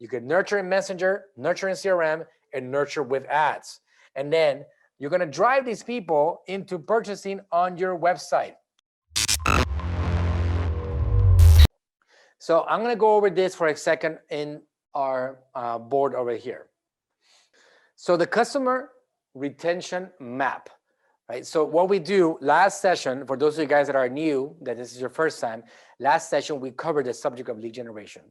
You can nurture in Messenger, nurture in CRM, and nurture with ads. And then you're going to drive these people into purchasing on your website. So I'm going to go over this for a second in our board over here. So the customer retention map, right? So what we do last session, for those of you guys that are new, that this is your first time, last session we covered the subject of lead generation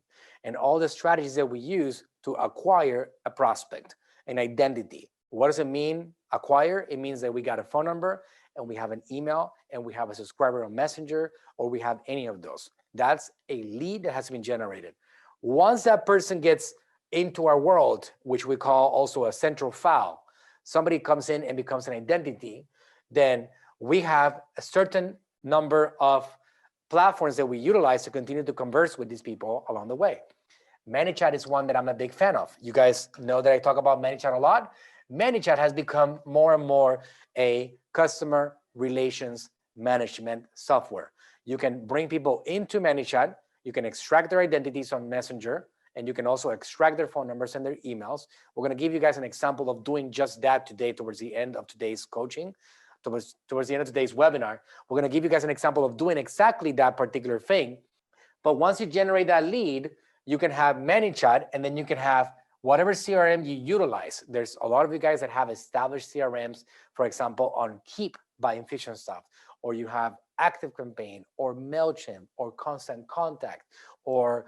and all the strategies that we use to acquire a prospect, an identity. What does it mean, acquire? It means that we got a phone number and we have an email and we have a subscriber on Messenger, or we have any of those. That's a lead that has been generated. Once that person gets into our world, which we call also a central file, somebody comes in and becomes an identity, then we have a certain number of platforms that we utilize to continue to converse with these people along the way. ManyChat is one that I'm a big fan of. You guys know that I talk about ManyChat a lot. ManyChat has become more and more a customer relations management software. You can bring people into ManyChat, you can extract their identities on Messenger, and you can also extract their phone numbers and their emails. We're going to give you guys an example of doing just that today towards the end of today's coaching, towards the end of today's webinar. We're going to give you guys an example of doing exactly that particular thing. But once you generate that lead, you can have ManyChat, and then you can have whatever CRM you utilize. There's a lot of you guys that have established CRMs, for example, on Keep by Infusionsoft, or you have ActiveCampaign or MailChimp or Constant Contact, or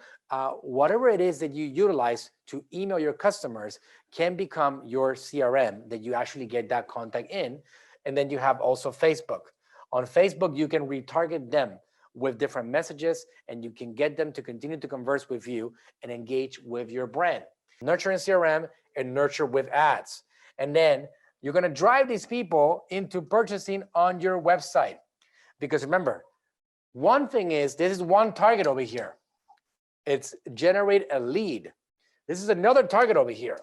whatever it is that you utilize to email your customers can become your CRM that you actually get that contact in. And then you have also Facebook. On Facebook, you can retarget them with different messages, and you can get them to continue to converse with you and engage with your brand. Nurture in CRM and nurture with ads. And then you're going to drive these people into purchasing on your website. Because remember, one thing is, this is one target over here. It's generate a lead. This is another target over here.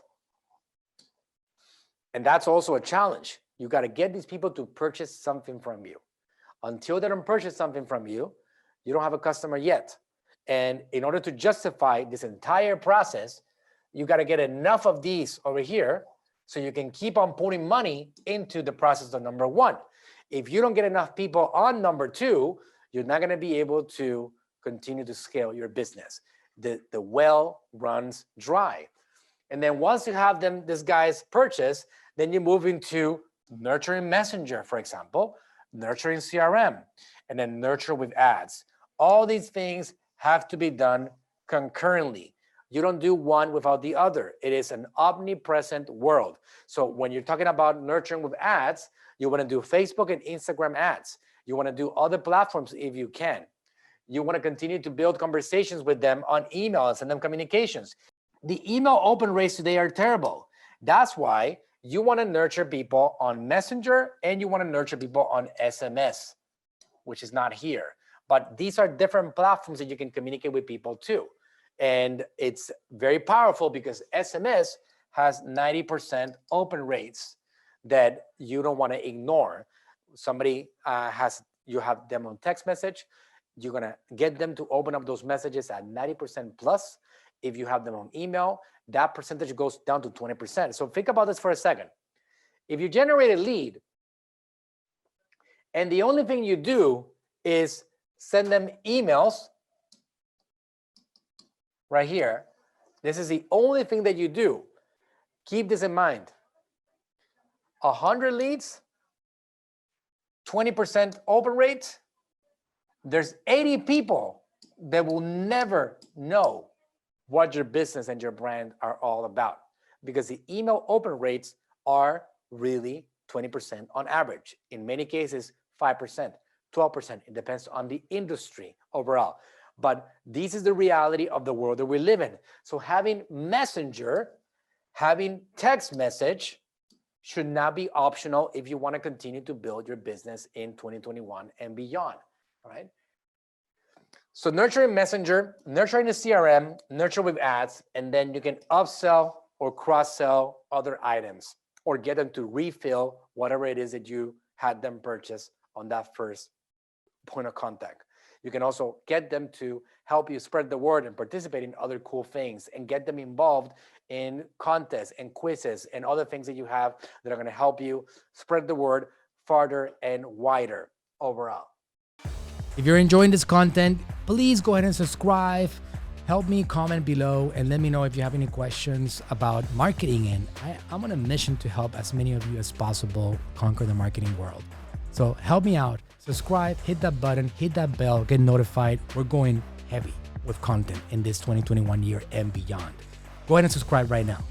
And that's also a challenge. You got to get these people to purchase something from you. Until they don't purchase something from you, you don't have a customer yet. And in order to justify this entire process, you got to get enough of these over here so you can keep on putting money into the process of number one. If you don't get enough people on number two, you're not going to be able to continue to scale your business. The well runs dry. And then once you have them, this guy's purchase, then you move into nurturing Messenger, for example, nurturing CRM, and then nurture with ads. All these things have to be done concurrently. You don't do one without the other. It is an omnipresent world. So when you're talking about nurturing with ads, you want to do Facebook and Instagram ads. You want to do other platforms if you can. You want to continue to build conversations with them on email and send them communications. The email open rates today are terrible. That's why you want to nurture people on Messenger and you want to nurture people on SMS, which is not here. But these are different platforms that you can communicate with people too. And it's very powerful because SMS has 90% open rates that you don't want to ignore. Somebody you have them on text message, you're going to get them to open up those messages at 90% plus. If you have them on email, that percentage goes down to 20%. So think about this for a second. If you generate a lead and the only thing you do is send them emails right here, this is the only thing that you do. Keep this in mind. 100 leads, 20% open rate, there's 80 people that will never know what your business and your brand are all about, because the email open rates are really 20% on average. In many cases, 5%, 12%. It depends on the industry overall. But this is the reality of the world that we live in. So having Messenger, having text message should not be optional if you want to continue to build your business in 2021 and beyond, right? So nurturing Messenger, nurturing the CRM, nurture with ads, and then you can upsell or cross-sell other items or get them to refill whatever it is that you had them purchase on that first point of contact. You can also get them to help you spread the word and participate in other cool things and get them involved in contests and quizzes and other things that you have that are going to help you spread the word farther and wider overall. If you're enjoying this content, please go ahead and subscribe. Help me comment below and let me know if you have any questions about marketing. And I'm on a mission to help as many of you as possible conquer the marketing world. So help me out. Subscribe, hit that button, hit that bell, get notified. We're going heavy with content in this 2021 year and beyond. Go ahead and subscribe right now.